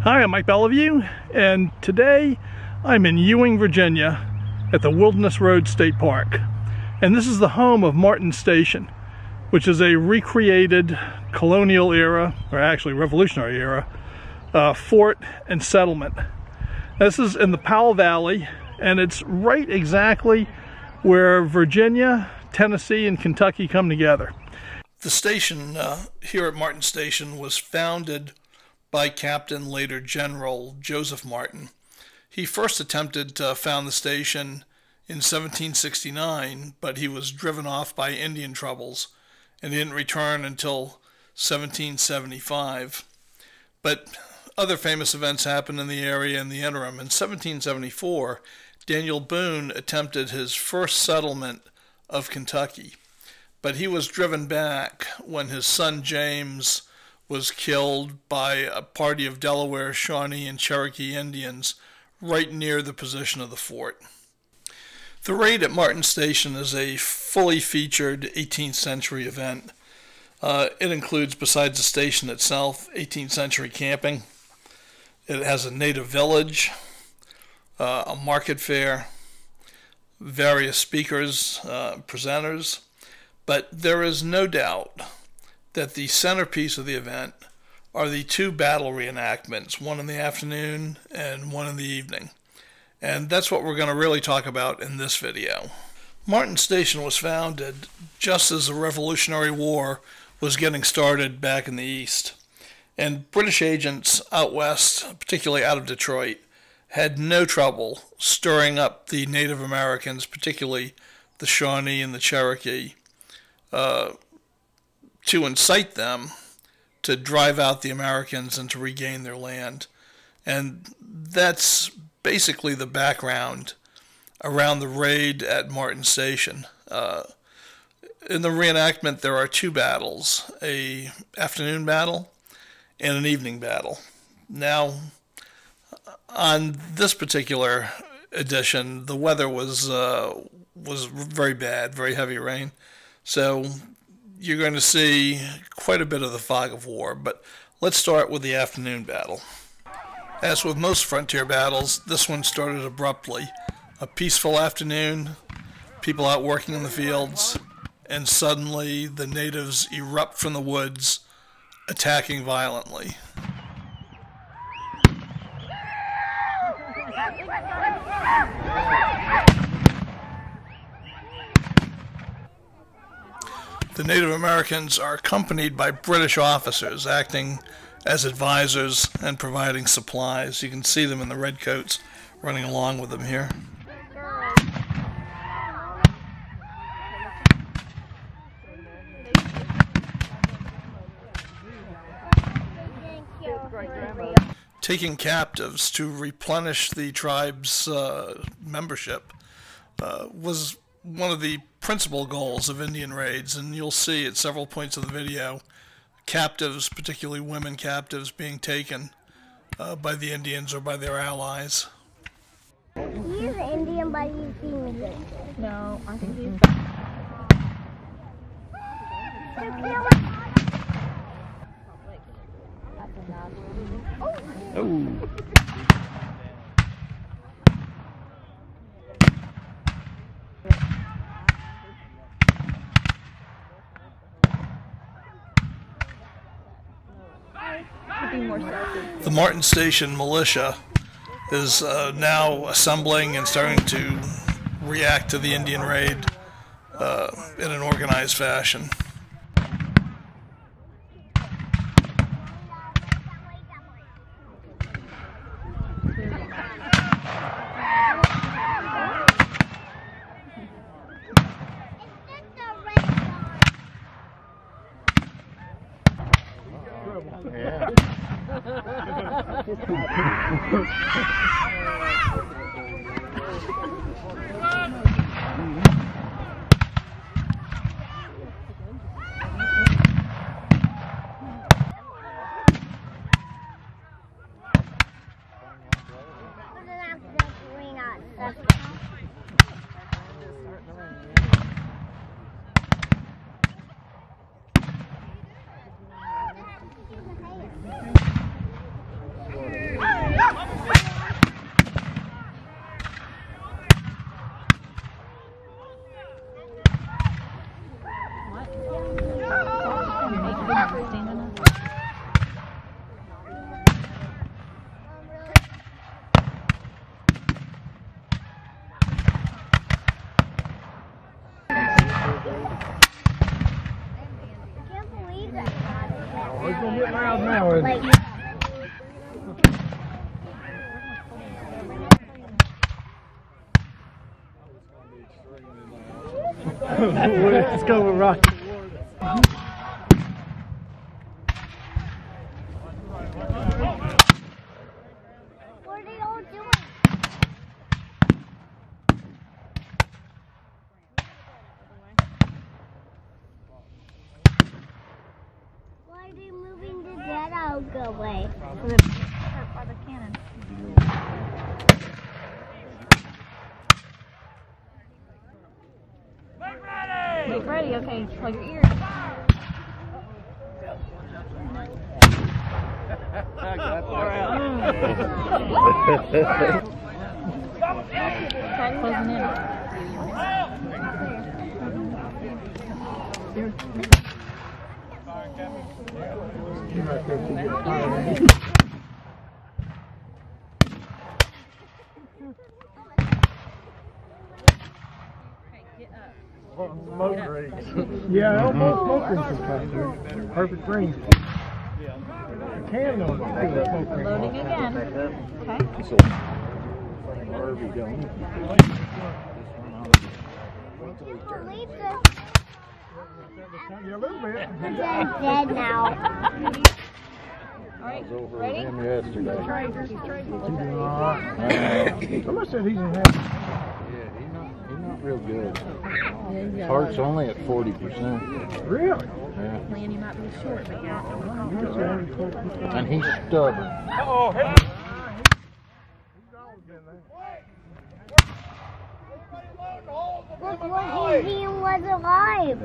Hi, I'm Mike Bellevue, and today I'm in Ewing, Virginia at the Wilderness Road State Park. And this is the home of Martin Station, which is a recreated colonial era, or actually revolutionary era, fort and settlement. This is in the Powell Valley, and it's right exactly where Virginia, Tennessee, and Kentucky come together. The station here at Martin Station was founded by Captain, later General Joseph Martin. He first attempted to found the station in 1769, but he was driven off by Indian troubles and didn't return until 1775. But other famous events happened in the area in the interim. In 1774, Daniel Boone attempted his first settlement of Kentucky, but he was driven back when his son James was killed by a party of Delaware, Shawnee, and Cherokee Indians right near the position of the fort. The raid at Martin Station is a fully featured 18th century event. It includes, besides the station itself, 18th century camping. It has a native village, a market fair, various speakers, presenters, but there is no doubt that the centerpiece of the event are the two battle reenactments, one in the afternoon and one in the evening. And that's what we're going to really talk about in this video. Martin Station was founded just as the Revolutionary War was getting started back in the East. And British agents out west, particularly out of Detroit, had no trouble stirring up the Native Americans, particularly the Shawnee and the Cherokee, to incite them to drive out the Americans and to regain their land. And that's basically the background around the raid at Martin Station. In the reenactment, there are two battles, an afternoon battle and an evening battle. Now, on this particular edition, the weather was very bad, very heavy rain. So you're going to see quite a bit of the fog of war, but let's start with the afternoon battle. As with most frontier battles, this one started abruptly. A peaceful afternoon, people out working in the fields, and suddenly the natives erupt from the woods, attacking violently. The Native Americans are accompanied by British officers acting as advisors and providing supplies. You can see them in the red coats running along with them here. Taking captives to replenish the tribe's membership was one of the principal goals of Indian raids, and you'll see at several points of the video captives, particularly women captives, being taken by the Indians or by their allies. He's an Indian, but he's being good. No, I think he's Oh. The Martin Station militia is now assembling and starting to react to the Indian raid in an organized fashion. it's gonna get loud now. Like, let's go with rock. what are they all doing? Why are they moving the dead out away? By the cannon. Make ready, okay, plug your ears. Try closing in. Smoke breaks. Yeah, almost smoking suppressor. Perfect range. Can though. Loading again. Okay. Leave the Yeah, a little bit. dead now. Alright, ready? Somebody said he's in half. Yeah, he's not real good. His heart's only at 40%. Really? Yeah. Plan, you might be short, but yeah. And he's stubborn. Look, what Indian was alive.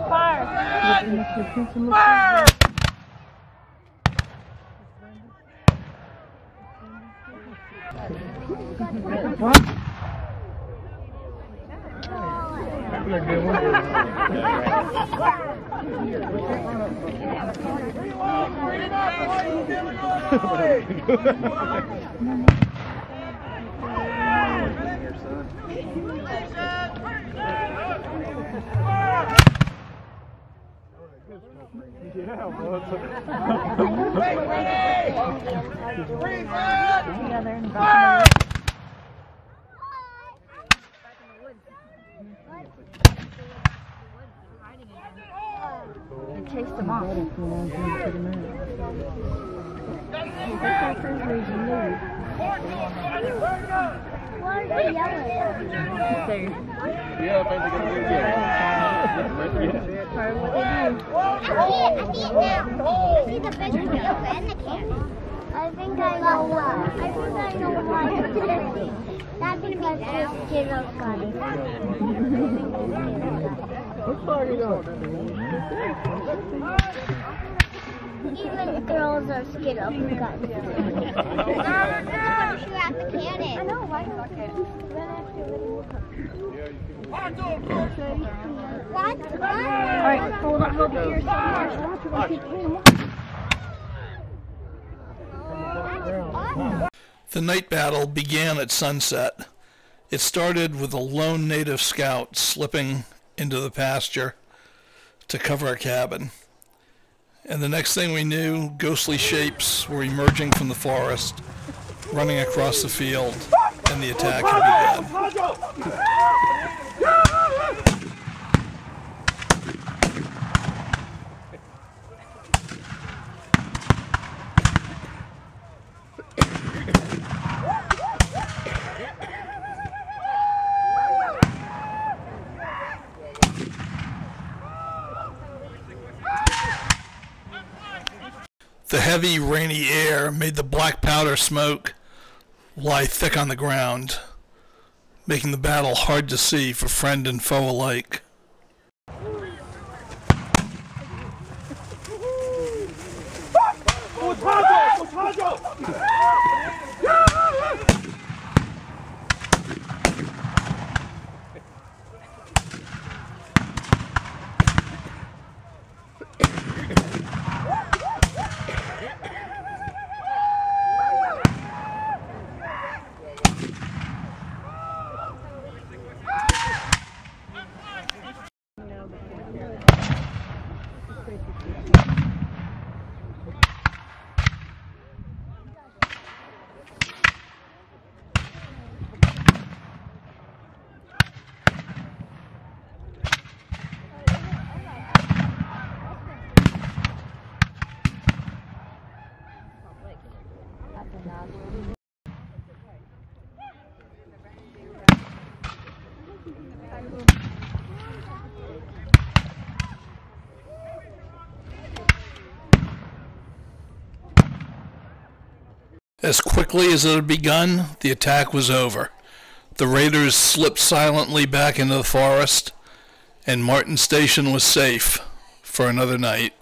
Fire! And chase them off. Why are they yelling? Yeah, I think they're going to do Part of what they do. I see it now. I see the big wheel and the cannon. I think I know why. That's because this kid is funny. Looks like you know. Even girls are scared of guns. Shoot at the cannon. I know, why not? What? Alright, hold on, hold your ears. The night battle began at sunset. It started with a lone native scout slipping into the pasture to cover a cabin. And the next thing we knew, ghostly shapes were emerging from the forest, running across the field, and the attack had begun. The heavy, rainy air made the black powder smoke lie thick on the ground, making the battle hard to see for friend and foe alike. As quickly as it had begun, the attack was over. The raiders slipped silently back into the forest, and Martin Station was safe for another night.